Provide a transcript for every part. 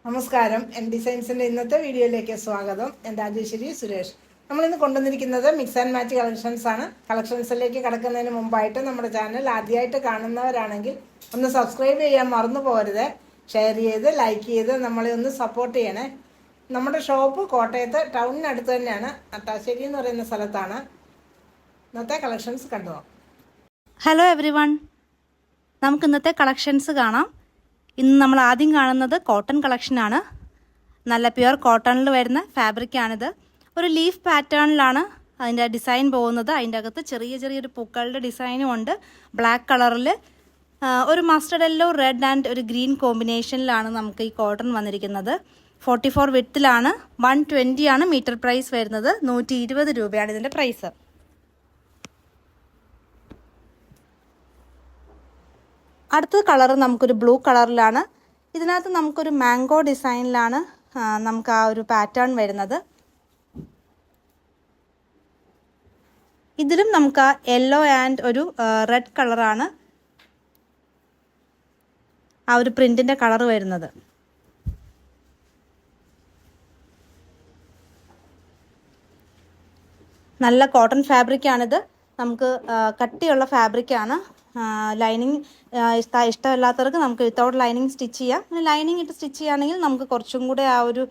നമസ്കാരം. എം ഡിസൈൻസിൻ്റെ ഇന്നത്തെ വീഡിയോയിലേക്ക് സ്വാഗതം. ഞാൻ രാജേശ്വരി സുരേഷ്. നമ്മളിന്ന് കൊണ്ടുവന്നിരിക്കുന്നത് മിക്സ് ആൻഡ് മാച്ച് കളക്ഷൻസ് ആണ്. കളക്ഷൻസിലേക്ക് കടക്കുന്നതിന് മുമ്പായിട്ട് നമ്മുടെ ചാനൽ ആദ്യമായിട്ട് കാണുന്നവരാണെങ്കിൽ ഒന്ന് സബ്സ്ക്രൈബ് ചെയ്യാൻ മറന്നു പോകരുത്. ഷെയർ ചെയ്ത് ലൈക്ക് ചെയ്ത് നമ്മളെ ഒന്ന് സപ്പോർട്ട് ചെയ്യണേ. നമ്മുടെ ഷോപ്പ് കോട്ടയത്ത് ടൗണിനടുത്ത് തന്നെയാണ്, അട്ടാശ്ശേരി എന്ന് പറയുന്ന സ്ഥലത്താണ്. ഇന്നത്തെ കളക്ഷൻസ് കണ്ടു. ഹലോ എവ്രി വൺ, നമുക്ക് ഇന്നത്തെ കളക്ഷൻസ് കാണാം. ഇന്ന് നമ്മൾ ആദ്യം കാണുന്നത് കോട്ടൺ കളക്ഷനാണ്. നല്ല പ്യുവർ കോട്ടണിൽ വരുന്ന ഫാബ്രിക്കാണിത്. ഒരു ലീഫ് പാറ്റേണിലാണ് അതിൻ്റെ ഡിസൈൻ പോകുന്നത്. അതിൻ്റെ അകത്ത് ചെറിയൊരു പൂക്കളുടെ ഡിസൈനും ഉണ്ട്. ബ്ലാക്ക് കളറിൽ ഒരു മസ്റ്റർഡ് യെല്ലോ, റെഡ് ആൻഡ് ഒരു ഗ്രീൻ കോമ്പിനേഷനിലാണ് നമുക്ക് ഈ കോട്ടൺ വന്നിരിക്കുന്നത്. 44 വിഡ്ത്തിലാണ്. 120 ആണ് മീറ്റർ പ്രൈസ് വരുന്നത്. 120 രൂപയാണ് ഇതിൻ്റെ പ്രൈസ്. അടുത്ത കളർ നമുക്കൊരു ബ്ലൂ കളറിലാണ്. ഇതിനകത്ത് നമുക്കൊരു മാംഗോ ഡിസൈനിലാണ് നമുക്ക് ആ ഒരു പാറ്റേൺ വരുന്നത്. ഇതിലും നമുക്ക് ആ യെല്ലോ ആൻഡ് ഒരു റെഡ് കളറാണ് ആ ഒരു പ്രിൻറ്റിൻ്റെ കളർ വരുന്നത്. നല്ല കോട്ടൺ ഫാബ്രിക്കാണിത്. നമുക്ക് കട്ടിയുള്ള ഫാബ്രിക്കാണ്. ലൈനിങ് ഇഷ്ടമല്ലാത്തവർക്ക് നമുക്ക് വിത്തൗട്ട് ലൈനിങ് സ്റ്റിച്ച് ചെയ്യാം. ലൈനിങ് ഇട്ട് സ്റ്റിച്ച് ചെയ്യുകയാണെങ്കിൽ നമുക്ക് കുറച്ചും കൂടെ ആ ഒരു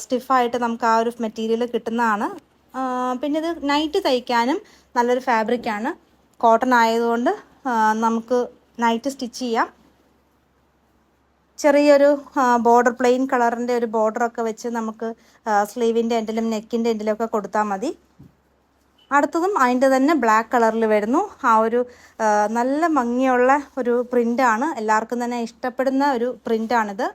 സ്റ്റിഫായിട്ട് നമുക്ക് ആ ഒരു മെറ്റീരിയൽ കിട്ടുന്നതാണ്. പിന്നെ ഇത് നൈറ്റ് തയ്ക്കാനും നല്ലൊരു ഫാബ്രിക്കാണ്. കോട്ടൺ ആയതുകൊണ്ട് നമുക്ക് നൈറ്റ് സ്റ്റിച്ച് ചെയ്യാം. ചെറിയൊരു ബോർഡർ, പ്ലെയിൻ കളറിൻ്റെ ഒരു ബോർഡറൊക്കെ വെച്ച് നമുക്ക് സ്ലീവിൻ്റെ എൻഡിലും നെക്കിൻ്റെ എൻഡിലും ഒക്കെ കൊടുത്താൽ മതി. അടുത്തതും അതിൻ്റെ തന്നെ ബ്ലാക്ക് കളറിൽ വരുന്നു. ആ ഒരു നല്ല ഭംഗിയുള്ള ഒരു പ്രിൻ്റാണ്. എല്ലാവർക്കും തന്നെ ഇഷ്ടപ്പെടുന്ന ഒരു പ്രിൻ്റാണിത്.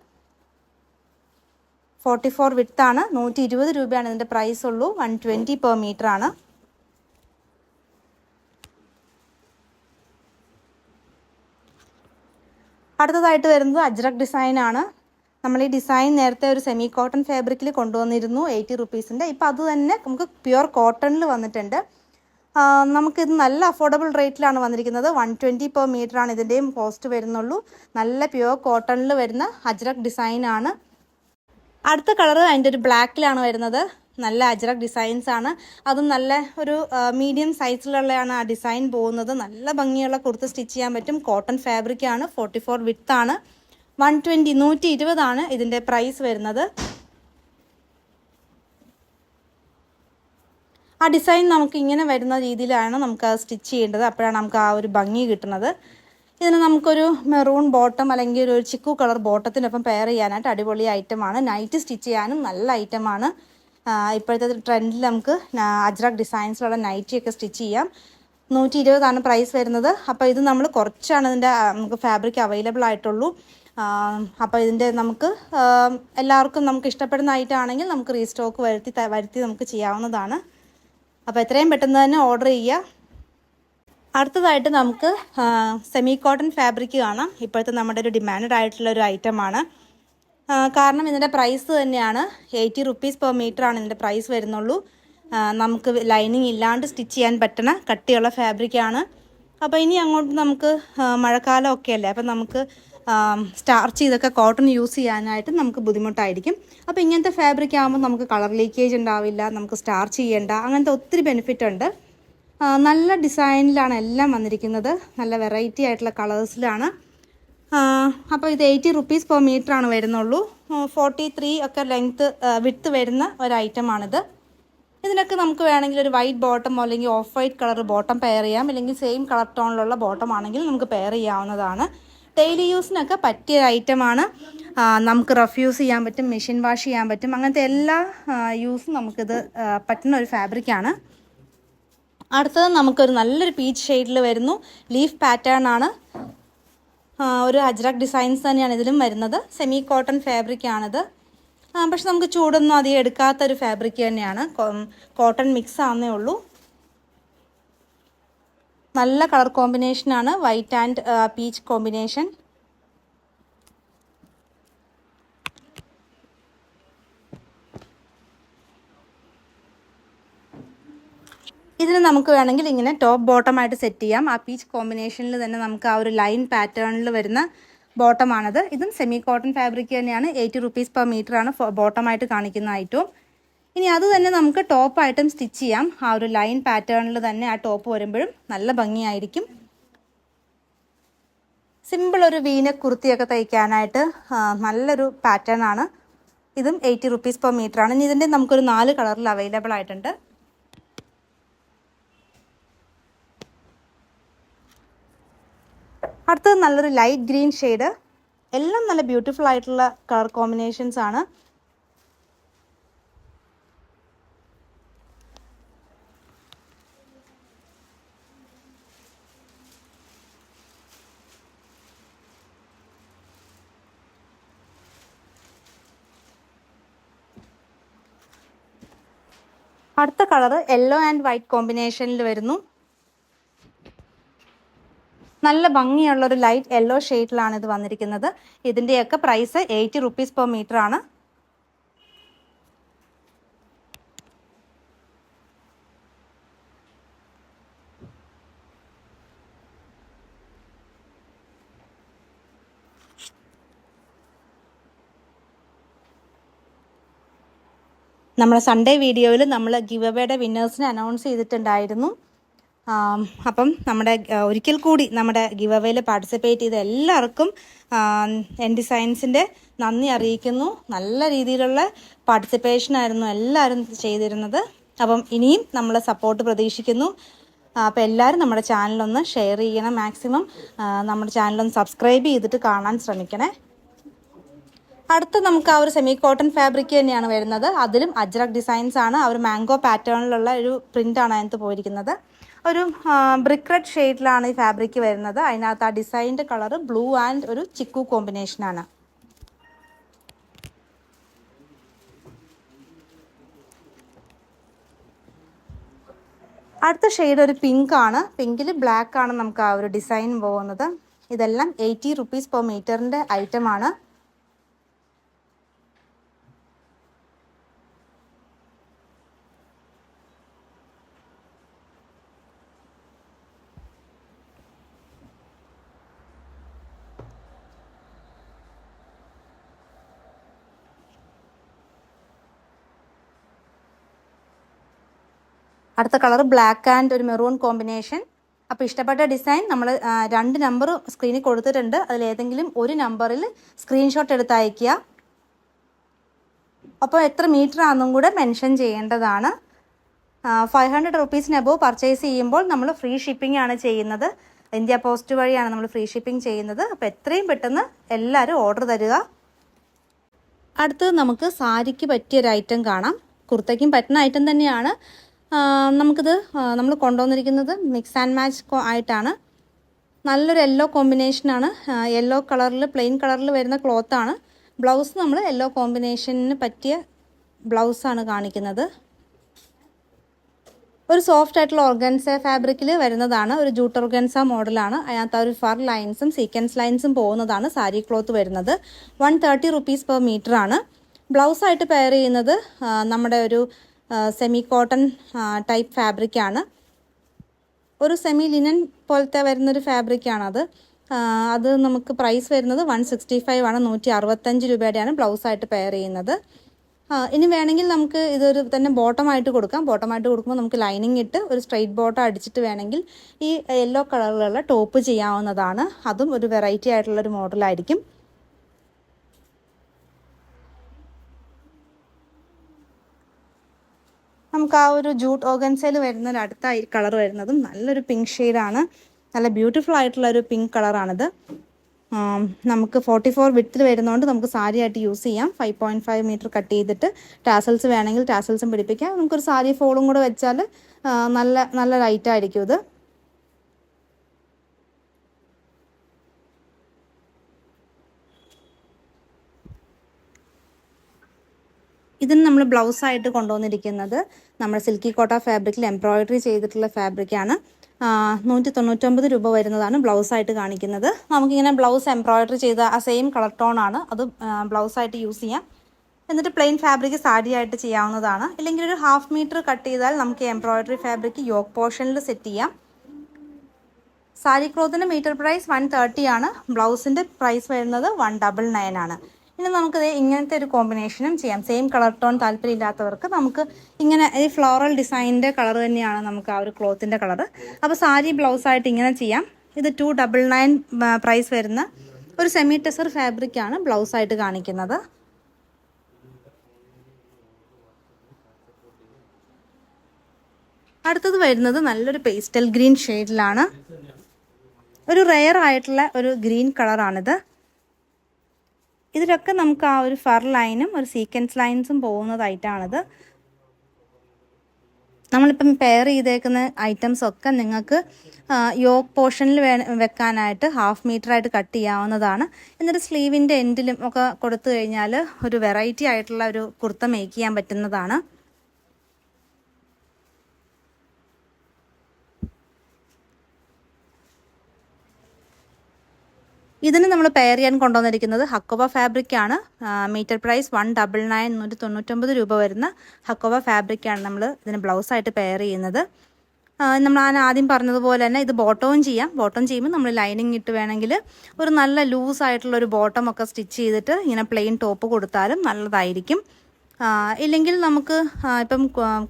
44 വിഡ്ത്താണ്. 120 രൂപയാണ് ഇതിൻ്റെ പ്രൈസ് ഉള്ളൂ. 120 പെർ മീറ്റർ ആണ്. അടുത്തതായിട്ട് വരുന്നത് അജ്രക് ഡിസൈനാണ്. നമ്മൾ ഈ ഡിസൈൻ നേരത്തെ ഒരു സെമി കോട്ടൺ ഫാബ്രിക്കിൽ കൊണ്ടുവന്നിരുന്നു 80 റുപ്പീസിൻ്റെ. ഇപ്പോൾ അത് തന്നെ നമുക്ക് പ്യുവർ കോട്ടണിൽ വന്നിട്ടുണ്ട്. നമുക്കിത് നല്ല അഫോർഡബിൾ റേറ്റിലാണ് വന്നിരിക്കുന്നത്. 120 പെർ മീറ്റർ ആണ് ഇതിൻ്റെയും കോസ്റ്റ് വരുന്നുള്ളൂ. നല്ല പ്യുവർ കോട്ടണിൽ വരുന്ന അജ്രക് ഡിസൈനാണ്. അടുത്ത കളർ അതിൻ്റെ ഒരു ബ്ലാക്കിലാണ് വരുന്നത്. നല്ല അജ്രക് ഡിസൈൻസ് ആണ്. അതും നല്ല ഒരു മീഡിയം സൈസിലുള്ളതാണ് ആ ഡിസൈൻ പോകുന്നത്. നല്ല ഭംഗിയുള്ള കുർത്ത സ്റ്റിച്ച് ചെയ്യാൻ പറ്റും. കോട്ടൺ ഫാബ്രിക്കാണ്. 44 വിഡ്ത്താണ്. 120 ആണ് ഇതിൻ്റെ പ്രൈസ് വരുന്നത്. ആ ഡിസൈൻ നമുക്ക് ഇങ്ങനെ വരുന്ന രീതിയിലാണ് നമുക്ക് അത് സ്റ്റിച്ച് ചെയ്യേണ്ടത്. അപ്പോഴാണ് നമുക്ക് ആ ഒരു ഭംഗി കിട്ടുന്നത്. ഇതിന് നമുക്കൊരു മെറൂൺ ബോട്ടം അല്ലെങ്കിൽ ഒരു ചിക്കു കളർ ബോട്ടത്തിനൊപ്പം പെയർ ചെയ്യാനായിട്ട് അടിപൊളി ഐറ്റമാണ്. നൈറ്റ് സ്റ്റിച്ച് ചെയ്യാനും നല്ല ഐറ്റമാണ്. ഇപ്പോഴത്തെ ട്രെൻഡിൽ നമുക്ക് അജ്രക് ഡിസൈൻസിലുള്ള നൈറ്റിയൊക്കെ സ്റ്റിച്ച് ചെയ്യാം. 120 ആണ് പ്രൈസ് വരുന്നത്. അപ്പോൾ ഇത് നമ്മൾ കുറച്ചാണ് ഇതിൻ്റെ നമുക്ക് ഫാബ്രിക് അവൈലബിൾ ആയിട്ടുള്ളൂ. അപ്പോൾ ഇതിൻ്റെ നമുക്ക് എല്ലാവർക്കും നമുക്ക് ഇഷ്ടപ്പെടുന്ന ഐറ്റമാണെങ്കിൽ നമുക്ക് റീസ്റ്റോക്ക് വരുത്തി നമുക്ക് ചെയ്യാവുന്നതാണ്. അപ്പോൾ എത്രയും പെട്ടെന്ന് തന്നെ ഓർഡർ ചെയ്യുക. അടുത്തതായിട്ട് നമുക്ക് സെമി കോട്ടൺ ഫാബ്രിക് കാണാം. ഇപ്പോഴത്തെ നമ്മുടെ ഒരു ഡിമാൻഡ് ആയിട്ടുള്ള ഒരു ഐറ്റമാണ്. കാരണം ഇതിൻ്റെ പ്രൈസ് തന്നെയാണ് 80 റുപ്പീസ് പെർ മീറ്റർ ആണ് ഇതിൻ്റെ പ്രൈസ് വരുന്നുള്ളൂ. നമുക്ക് ലൈനിങ് ഇല്ലാണ്ട് സ്റ്റിച്ച് ചെയ്യാൻ പറ്റുന്ന കട്ടിയുള്ള ഫാബ്രിക്കാണ്. അപ്പോൾ ഇനി അങ്ങോട്ട് നമുക്ക് മഴക്കാലമൊക്കെ അല്ലേ, അപ്പം നമുക്ക് സ്റ്റാർച്ച് ചെയ്തൊക്കെ കോട്ടൺ യൂസ് ചെയ്യാനായിട്ട് നമുക്ക് ബുദ്ധിമുട്ടായിരിക്കും. അപ്പോൾ ഇങ്ങനത്തെ ഫാബ്രിക് ആകുമ്പോൾ നമുക്ക് കളർ ലീക്കേജ് ഉണ്ടാവില്ല, നമുക്ക് സ്റ്റാർച്ച് ചെയ്യേണ്ട, അങ്ങനത്തെ ഒത്തിരി ബെനിഫിറ്റ് ഉണ്ട്. നല്ല ഡിസൈനിലാണ് എല്ലാം വന്നിരിക്കുന്നത്. നല്ല വെറൈറ്റി ആയിട്ടുള്ള കളേഴ്സിലാണ്. അപ്പോൾ ഇത് 80 റുപ്പീസ് പെർ മീറ്റർ ആണ് വരുന്നുള്ളൂ. 43 ഒക്കെ വിഡ്ത്ത് വരുന്ന ഒരു ഐറ്റമാണിത്. ഇതിനൊക്കെ നമുക്ക് വേണമെങ്കിൽ ഒരു വൈറ്റ് ബോട്ടം അല്ലെങ്കിൽ of white colour bottom pair ചെയ്യാം. അല്ലെങ്കിൽ സെയിം കളർ ടോണിലുള്ള ബോട്ടം ആണെങ്കിൽ നമുക്ക് പെയർ ചെയ്യാവുന്നതാണ്. ഡെയിലി യൂസിനൊക്കെ പറ്റിയ ഐറ്റമാണ്. നമുക്ക് റഫ് യൂസ് ചെയ്യാൻ പറ്റും, മെഷീൻ വാഷ് ചെയ്യാൻ പറ്റും. അങ്ങനത്തെ എല്ലാ യൂസും നമുക്കിത് പറ്റുന്ന ഒരു ഫാബ്രിക്കാണ്. അടുത്തത് നമുക്കൊരു നല്ലൊരു പീച്ച് ഷെയ്ഡിൽ വരുന്നു. ലീഫ് പാറ്റേൺ ആണ്. ഒരു അജ്രക് ഡിസൈൻസ് തന്നെയാണ് ഇതിലും വരുന്നത്. സെമി കോട്ടൺ ഫാബ്രിക്കാണിത്. പക്ഷെ നമുക്ക് ചൂടൊന്നും അധികം എടുക്കാത്തൊരു ഫാബ്രിക് തന്നെയാണ്. കോട്ടൺ മിക്സ് ആവുന്നേ ഉള്ളൂ. നല്ല കളർ കോമ്പിനേഷനാണ്. White and peach combination. ഇതിന് നമുക്ക് വേണമെങ്കിൽ ഇങ്ങനെ ടോപ്പ് ബോട്ടമായിട്ട് സെറ്റ് ചെയ്യാം. ആ പീച്ച് കോമ്പിനേഷനിൽ തന്നെ നമുക്ക് ആ ഒരു ലൈൻ പാറ്റേണിൽ വരുന്ന ബോട്ടമാണത്. ഇതും സെമി കോട്ടൺ ഫാബ്രിക് തന്നെയാണ്. 80 റുപ്പീസ് പെർ മീറ്റർ ആണ് ബോട്ടമായിട്ട് കാണിക്കുന്ന ഐറ്റവും. ഇനി അത് തന്നെ നമുക്ക് ടോപ്പായിട്ടും സ്റ്റിച്ച് ചെയ്യാം. ആ ഒരു ലൈൻ പാറ്റേണിൽ തന്നെ ആ ടോപ്പ് വരുമ്പോഴും നല്ല ഭംഗിയായിരിക്കും. സിമ്പിൾ ഒരു വീനക്ക് കുർത്തിയൊക്കെ തയ്ക്കാനായിട്ട് നല്ലൊരു പാറ്റേൺ ആണ്. ഇതും 80 റുപ്പീസ് പെർ മീറ്റർ ആണ്. ഇനി ഇതിൻ്റെ നമുക്കൊരു 4 കളറിൽ അവൈലബിൾ ആയിട്ടുണ്ട്. അടുത്തത് നല്ലൊരു ലൈറ്റ് ഗ്രീൻ ഷെയ്ഡ്. എല്ലാം നല്ല ബ്യൂട്ടിഫുൾ ആയിട്ടുള്ള കളർ കോമ്പിനേഷൻസ് ആണ്. അടുത്ത കളർ യെല്ലോ ആൻഡ് വൈറ്റ് കോമ്പിനേഷനിൽ വരുന്നു. നല്ല ഭംഗിയുള്ളൊരു ലൈറ്റ് യെല്ലോ ഷെയ്ഡിലാണ് ഇത് വന്നിരിക്കുന്നത്. ഇതിൻ്റെയൊക്കെ പ്രൈസ് 80 റുപ്പീസ് പെർ മീറ്റർ ആണ്. നമ്മുടെ സൺഡേ വീഡിയോയിൽ നമ്മൾ ഗിവ് അവേയുടെ വിന്നേഴ്സിനെ അനൗൺസ് ചെയ്തിട്ടുണ്ടായിരുന്നു. അപ്പം നമ്മുടെ ഒരിക്കൽ കൂടി നമ്മുടെ ഗിവ് അവേയിൽ പാർട്ടിസിപ്പേറ്റ് ചെയ്ത എല്ലാവർക്കും എൻ ഡിസൈൻസിൻ്റെ നന്ദി അറിയിക്കുന്നു. നല്ല രീതിയിലുള്ള പാർട്ടിസിപ്പേഷൻ ആയിരുന്നു എല്ലാവരും ചെയ്തിരുന്നത്. അപ്പം ഇനിയും നമ്മൾ സപ്പോർട്ട് പ്രതീക്ഷിക്കുന്നു. അപ്പോൾ എല്ലാവരും നമ്മുടെ ചാനലൊന്ന് ഷെയർ ചെയ്യണം. മാക്സിമം നമ്മുടെ ചാനലൊന്ന് സബ്സ്ക്രൈബ് ചെയ്തിട്ട് കാണാൻ ശ്രമിക്കണേ. അടുത്ത് നമുക്ക് ആ ഒരു സെമി കോട്ടൺ ഫാബ്രിക് തന്നെയാണ് വരുന്നത്. അതിലും അജ്രക് ഡിസൈൻസ് ആണ്. ആ ഒരു മാംഗോ പാറ്റേണിലുള്ള ഒരു പ്രിൻ്റാണ് അതിനകത്ത് പോയിരിക്കുന്നത്. ഒരു ബ്രിക്ക് റെഡ് ഷെയ്ഡിലാണ് ഈ ഫാബ്രിക് വരുന്നത്. അതിനകത്ത് ആ ഡിസൈൻ്റെ കളർ ബ്ലൂ ആൻഡ് ഒരു ചിക്കു കോമ്പിനേഷനാണ്. അടുത്ത ഷെയ്ഡ് ഒരു പിങ്ക് ആണ്. പിങ്കിൽ ബ്ലാക്ക് ആണ് നമുക്ക് ആ ഒരു ഡിസൈൻ പോകുന്നത്. ഇതെല്ലാം 80 റുപ്പീസ് പെർ മീറ്ററിൻ്റെ ഐറ്റമാണ്. അടുത്ത കളർ ബ്ലാക്ക് ആൻഡ് ഒരു മെറൂൺ കോമ്പിനേഷൻ. അപ്പോൾ ഇഷ്ടപ്പെട്ട ഡിസൈൻ നമ്മൾ 2 നമ്പർ സ്ക്രീനിൽ കൊടുത്തിട്ടുണ്ട്. അതിലേതെങ്കിലും ഒരു നമ്പറിൽ സ്ക്രീൻഷോട്ട് എടുത്ത് അയയ്ക്കുക. അപ്പോൾ എത്ര മീറ്റർ ആണെന്നും കൂടെ മെൻഷൻ ചെയ്യേണ്ടതാണ്. 500 റുപ്പീസിന് അബോവ് പർച്ചേസ് ചെയ്യുമ്പോൾ നമ്മൾ ഫ്രീ ഷിപ്പിംഗ് ആണ് ചെയ്യുന്നത്. ഇന്ത്യ പോസ്റ്റ് വഴിയാണ് നമ്മൾ ഫ്രീ ഷിപ്പിംഗ് ചെയ്യുന്നത്. അപ്പോൾ എത്രയും പെട്ടെന്ന് എല്ലാവരും ഓർഡർ തരിക. അടുത്തത് നമുക്ക് സാരിക്ക് പറ്റിയൊരു ഐറ്റം കാണാം. കുർത്തയ്ക്കും പറ്റുന്ന ഐറ്റം തന്നെയാണ്. നമുക്കിത് നമ്മൾ കൊണ്ടുവന്നിരിക്കുന്നത് മിക്സ് ആൻഡ് മാച്ച് ആയിട്ടാണ്. നല്ലൊരു യെല്ലോ കോമ്പിനേഷനാണ്. യെല്ലോ കളറിൽ പ്ലെയിൻ കളറിൽ വരുന്ന ക്ലോത്താണ്. ബ്ലൗസ് നമ്മൾ യെല്ലോ കോമ്പിനേഷന് പറ്റിയ ബ്ലൗസാണ് കാണിക്കുന്നത്. ഒരു സോഫ്റ്റ് ആയിട്ടുള്ള ഓർഗൻസ ഫാബ്രിക്കിൽ വരുന്നതാണ്. ഒരു ജൂട്ട് ഓർഗൻസ മോഡലാണ്. അതിനകത്ത് ഒരു ഫർ ലൈൻസും സീക്വൻസ് ലൈൻസും പോകുന്നതാണ് സാരി ക്ലോത്ത് വരുന്നത്. 130 റുപ്പീസ് പെർ മീറ്റർ ആണ്. ബ്ലൗസായിട്ട് പെയർ ചെയ്യുന്നത് നമ്മുടെ ഒരു സെമി കോട്ടൺ ടൈപ്പ് ഫാബ്രിക്കാണ്. ഒരു സെമി ലിനൻ പോലത്തെ വരുന്നൊരു ഫാബ്രിക്കാണത്. അത് നമുക്ക് പ്രൈസ് വരുന്നത് 165 ആണ്. 165 രൂപയുടെയാണ് ബ്ലൗസായിട്ട് പെയർ ചെയ്യുന്നത്. ഇനി വേണമെങ്കിൽ നമുക്ക് ഇതൊരു തന്നെ ബോട്ടമായിട്ട് കൊടുക്കാം. ബോട്ടമായിട്ട് കൊടുക്കുമ്പോൾ നമുക്ക് ലൈനിങ് ഇട്ട് ഒരു സ്ട്രെയിറ്റ് ബോട്ടം അടിച്ചിട്ട് വേണമെങ്കിൽ ഈ യെല്ലോ കളറിലുള്ള ടോപ്പ് ചെയ്യാവുന്നതാണ്. അതും ഒരു വെറൈറ്റി ആയിട്ടുള്ളൊരു മോഡലായിരിക്കും. നമുക്ക് ആ ഒരു ജൂട്ട് ഓർഗൻസയിൽ വരുന്നൊരു അടുത്ത കളർ വരുന്നതും നല്ലൊരു പിങ്ക് ഷെയ്ഡാണ്. നല്ല ബ്യൂട്ടിഫുൾ ആയിട്ടുള്ളൊരു പിങ്ക് കളറാണിത്. നമുക്ക് 44 വിഡ്ത്തിൽ വരുന്നതുകൊണ്ട് നമുക്ക് സാരി ആയിട്ട് യൂസ് ചെയ്യാം. 5.5 മീറ്റർ കട്ട് ചെയ്തിട്ട് ടാസൽസ് വേണമെങ്കിൽ ടാസൽസും പിടിപ്പിക്കാം. നമുക്കൊരു സാരി ഫോളും കൂടെ വെച്ചാൽ നല്ല ലൈറ്റായിരിക്കും ഇത്. ഇതിന് നമ്മൾ ബ്ലൗസായിട്ട് കൊണ്ടുവന്നിരിക്കുന്നത് നമ്മുടെ സിൽക്കി കോട്ട ഫാബ്രിക്കിൽ എംബ്രോയിഡറി ചെയ്തിട്ടുള്ള ഫാബ്രിക്കാണ്. 199 രൂപ വരുന്നതാണ് ബ്ലൗസായിട്ട് കാണിക്കുന്നത്. നമുക്കിങ്ങനെ ബ്ലൗസ് എംബ്രോയിഡറി ചെയ്ത ആ സെയിം കളർ ടോണാണ്. അത് ബ്ലൗസായിട്ട് യൂസ് ചെയ്യാം. എന്നിട്ട് പ്ലെയിൻ ഫാബ്രിക് സാരി ആയിട്ട് ചെയ്യാവുന്നതാണ്. ഇല്ലെങ്കിൽ ഒരു 1/2 മീറ്റർ കട്ട് ചെയ്താൽ നമുക്ക് എംബ്രോയിഡറി ഫാബ്രിക് യോക്ക് പോർഷനിൽ സെറ്റ് ചെയ്യാം. സാരി ക്ലോത്തിൻ്റെ മീറ്റർ പ്രൈസ് 130 ആണ്. ബ്ലൗസിൻ്റെ പ്രൈസ് വരുന്നത് 199 ആണ്. ഇനി നമുക്കിത് ഇങ്ങനത്തെ ഒരു കോമ്പിനേഷനും ചെയ്യാം. സെയിം കളർ ടോൺ താല്പര്യമില്ലാത്തവർക്ക് നമുക്ക് ഇങ്ങനെ ഈ ഫ്ലോറൽ ഡിസൈനിൻ്റെ കളർ തന്നെയാണ് നമുക്ക് ആ ഒരു ക്ലോത്തിൻ്റെ കളർ. അപ്പോൾ സാരി ബ്ലൗസായിട്ട് ഇങ്ങനെ ചെയ്യാം. ഇത് 299 പ്രൈസ് വരുന്ന ഒരു സെമി ടെസർ ഫാബ്രിക്കാണ് ബ്ലൗസായിട്ട് കാണിക്കുന്നത്. അടുത്തത് വരുന്നത് നല്ലൊരു പേസ്റ്റൽ ഗ്രീൻ ഷെയ്ഡിലാണ്. ഒരു റെയർ ആയിട്ടുള്ള ഒരു ഗ്രീൻ കളറാണിത്. ഇതിലൊക്കെ നമുക്ക് ആ ഒരു ഫർ ലൈനും ഒരു സീക്വൻസ് ലൈൻസും പോകുന്നതായിട്ടാണിത്. നമ്മളിപ്പം പെയർ ചെയ്തേക്കുന്ന ഐറ്റംസ് ഒക്കെ നിങ്ങൾക്ക് യോക്ക് പോർഷനിൽ വെക്കാനായിട്ട് 1/2 മീറ്ററായിട്ട് കട്ട് ചെയ്യാവുന്നതാണ്. എന്നിട്ട് സ്ലീവിൻ്റെ എൻഡിലും ഒക്കെ കൊടുത്തു കഴിഞ്ഞാൽ ഒരു വെറൈറ്റി ആയിട്ടുള്ള ഒരു കുർത്ത മേക്ക് ചെയ്യാൻ പറ്റുന്നതാണ്. ഇതിന് നമ്മൾ പെയർ ചെയ്യാൻ കൊണ്ടുവന്നിരിക്കുന്നത് ഹക്കോബ ഫാബ്രിക്കാണ്. മീറ്റർ പ്രൈസ് 199, 199 രൂപ വരുന്ന ഹക്കോബ ഫാബ്രിക്കാണ് നമ്മൾ ഇതിന് ബ്ലൗസായിട്ട് പെയർ ചെയ്യുന്നത്. നമ്മൾ ആദ്യം പറഞ്ഞതുപോലെ തന്നെ ഇത് ബോട്ടവും ചെയ്യാം. ബോട്ടം ചെയ്യുമ്പോൾ നമ്മൾ ലൈനിങ് ഇട്ട് വേണമെങ്കിൽ ഒരു നല്ല ലൂസായിട്ടുള്ളൊരു ബോട്ടം ഒക്കെ സ്റ്റിച്ച് ചെയ്തിട്ട് ഇങ്ങനെ പ്ലെയിൻ ടോപ്പ് കൊടുത്താലും നല്ലതായിരിക്കും. ഇല്ലെങ്കിൽ നമുക്ക് ഇപ്പം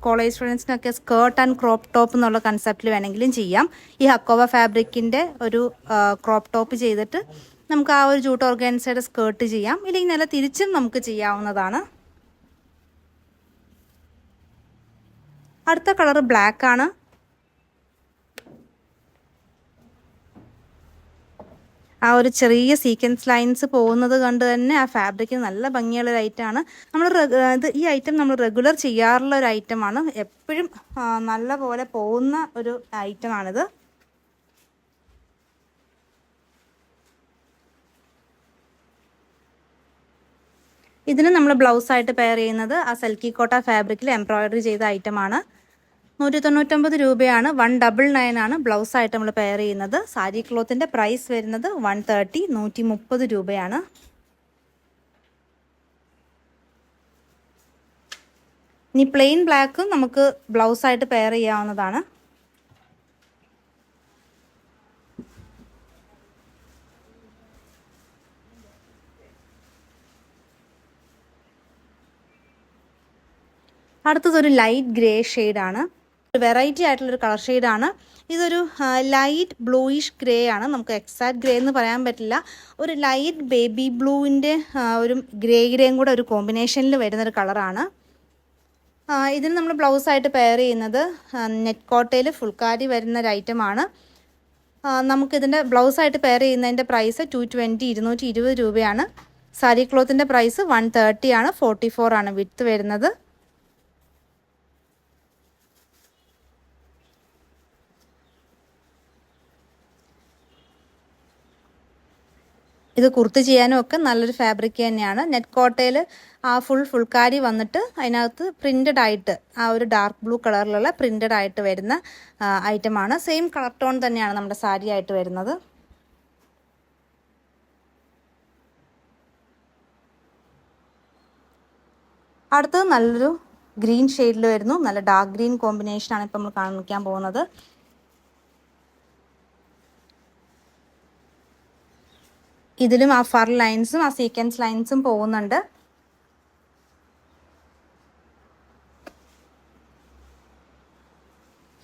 കോളേജ് സ്റ്റുഡൻസിനൊക്കെ സ്കേർട്ട് ആൻഡ് ക്രോപ്പ് ടോപ്പ് എന്നുള്ള കൺസെപ്റ്റിൽ വേണമെങ്കിലും ചെയ്യാം. ഈ ഹക്കോബ ഫാബ്രിക്കിൻ്റെ ഒരു ക്രോപ്പ് ടോപ്പ് ചെയ്തിട്ട് നമുക്ക് ആ ഒരു ജൂട്ട് ഓർഗാൻസയുടെ സ്കേർട്ട് ചെയ്യാം. ഇല്ലെങ്കിൽ നല്ല തിരിച്ചും നമുക്ക് ചെയ്യാവുന്നതാണ്. അടുത്ത കളർ ബ്ലാക്ക് ആണ്. ആ ഒരു ചെറിയ സീക്വൻസ് ലൈൻസ് പോകുന്നത് കണ്ട് തന്നെ ആ ഫാബ്രിക്കിന് നല്ല ഭംഗിയുള്ള ഐറ്റമാണ്. ഈ ഐറ്റം നമ്മൾ റെഗുലർ ചെയ്യാറുള്ള ഒരു ഐറ്റമാണ്. എപ്പോഴും നല്ല പോലെ പോകുന്ന ഒരു ഐറ്റമാണിത്. ഇതിന് നമ്മൾ ബ്ലൗസായിട്ട് പെയർ ചെയ്യുന്നത് ആ സൽക്കി കോട്ട ഫാബ്രിക്കിൽ എംബ്രോയിഡറി ചെയ്ത ഐറ്റമാണ്. 199 രൂപയാണ്. 199 ആണ് ബ്ലൗസായിട്ട് നമ്മൾ പെയർ ചെയ്യുന്നത്. സാരി ക്ലോത്തിൻ്റെ പ്രൈസ് വരുന്നത് 130, 130 രൂപയാണ്. ഇനി പ്ലെയിൻ ബ്ലാക്കും നമുക്ക് ബ്ലൗസായിട്ട് പെയർ ചെയ്യാവുന്നതാണ്. അടുത്തതൊരു ലൈറ്റ് ഗ്രേ ഷെയ്ഡാണ്. ഒരു വെറൈറ്റി ആയിട്ടുള്ളൊരു കളർ ഷെയ്ഡാണ്. ഇതൊരു ലൈറ്റ് ബ്ലൂയിഷ് ഗ്രേ ആണ്. നമുക്ക് എക്സാക്ട് ഗ്രേ എന്ന് പറയാൻ പറ്റില്ല. ഒരു ലൈറ്റ് ബേബി ബ്ലൂവിൻ്റെ ഒരു ഗ്രേയും കൂടെ ഒരു കോമ്പിനേഷനിൽ വരുന്നൊരു കളറാണ്. ഇതിന് നമ്മൾ ബ്ലൗസായിട്ട് പെയർ ചെയ്യുന്നത് നെറ്റ് കോട്ടയിൽ ഫുൾക്കാരി വരുന്ന ഒരു ഐറ്റമാണ്. നമുക്കിതിൻ്റെ ബ്ലൗസായിട്ട് പെയർ ചെയ്യുന്നതിൻ്റെ പ്രൈസ് 220, 220 രൂപയാണ്. സാരി ക്ലോത്തിൻ്റെ പ്രൈസ് 130 ആണ്. 44 ആണ് വിഡ്ത്ത് വരുന്നത്. ഇത് കുർത്ത് ചെയ്യാനും ഒക്കെ നല്ലൊരു ഫാബ്രിക് തന്നെയാണ്. നെറ്റ് കോട്ടയിൽ ആ ഫുൾക്കാരി വന്നിട്ട് അതിനകത്ത് പ്രിൻ്റഡ് ആയിട്ട് ആ ഒരു ഡാർക്ക് ബ്ലൂ കളറിലുള്ള പ്രിൻ്റഡ് ആയിട്ട് വരുന്ന ഐറ്റമാണ്. സെയിം കളർ ടോൺ തന്നെയാണ് നമ്മുടെ സാരി ആയിട്ട് വരുന്നത്. അടുത്തത് നല്ലൊരു ഗ്രീൻ ഷെയ്ഡിൽ വരുന്നു. നല്ല ഡാർക്ക് ഗ്രീൻ കോമ്പിനേഷനാണ് ഇപ്പോൾ നമ്മൾ കാണിക്കാൻ പോകുന്നത്. ഇതിലും ആ ഫർ ലൈൻസും ആ സീക്വൻസ് ലൈൻസും പോകുന്നുണ്ട്.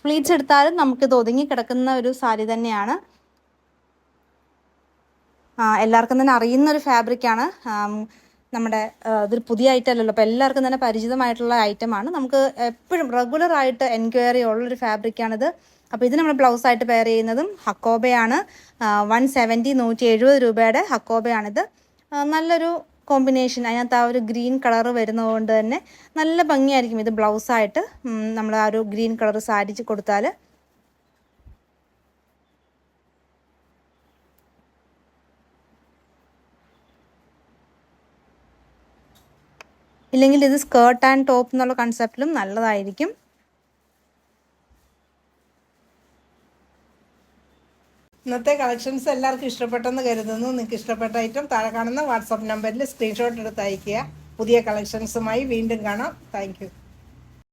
ഫ്ലീറ്റ്സ് എടുത്താലും നമുക്കിത് ഒതുങ്ങി കിടക്കുന്ന ഒരു സാരി തന്നെയാണ്. എല്ലാവർക്കും തന്നെ അറിയുന്ന ഒരു ഫാബ്രിക്കാണ്. നമ്മുടെ ഇതൊരു പുതിയ ഐറ്റം അല്ലല്ലോ, അപ്പോൾ എല്ലാവർക്കും തന്നെ പരിചിതമായിട്ടുള്ള ഐറ്റമാണ്. നമുക്ക് എപ്പോഴും റെഗുലറായിട്ട് എൻക്വയറി ഉള്ളൊരു ഫാബ്രിക്കാണിത്. അപ്പോൾ ഇത് നമ്മൾ ബ്ലൗസായിട്ട് പെയർ ചെയ്യുന്നതും ഹക്കോബയാണ്. 170, 170 രൂപയുടെ ഹക്കോബയാണിത്. നല്ലൊരു കോമ്പിനേഷൻ. അതിനകത്ത് ആ ഒരു ഗ്രീൻ കളർ വരുന്നതുകൊണ്ട് തന്നെ നല്ല ഭംഗിയായിരിക്കും ഇത് ബ്ലൗസായിട്ട് നമ്മൾ ആ ഒരു ഗ്രീൻ കളർ സാരി കൊടുത്താൽ. ഇല്ലെങ്കിൽ ഇത് സ്കേർട്ട് ആൻഡ് ടോപ്പ് എന്നുള്ള കൺസെപ്റ്റിലും നല്ലതായിരിക്കും. ഇന്നത്തെ കളക്ഷൻസ് എല്ലാവർക്കും ഇഷ്ടപ്പെട്ടെന്ന് കരുതുന്നു. നിങ്ങൾക്ക് ഇഷ്ടപ്പെട്ട ഐറ്റം താഴെ കാണുന്ന വാട്സാപ്പ് നമ്പറിൽ സ്ക്രീൻഷോട്ട് എടുത്ത് അയയ്ക്കുക. പുതിയ കളക്ഷൻസുമായി വീണ്ടും കാണാം. Thank you.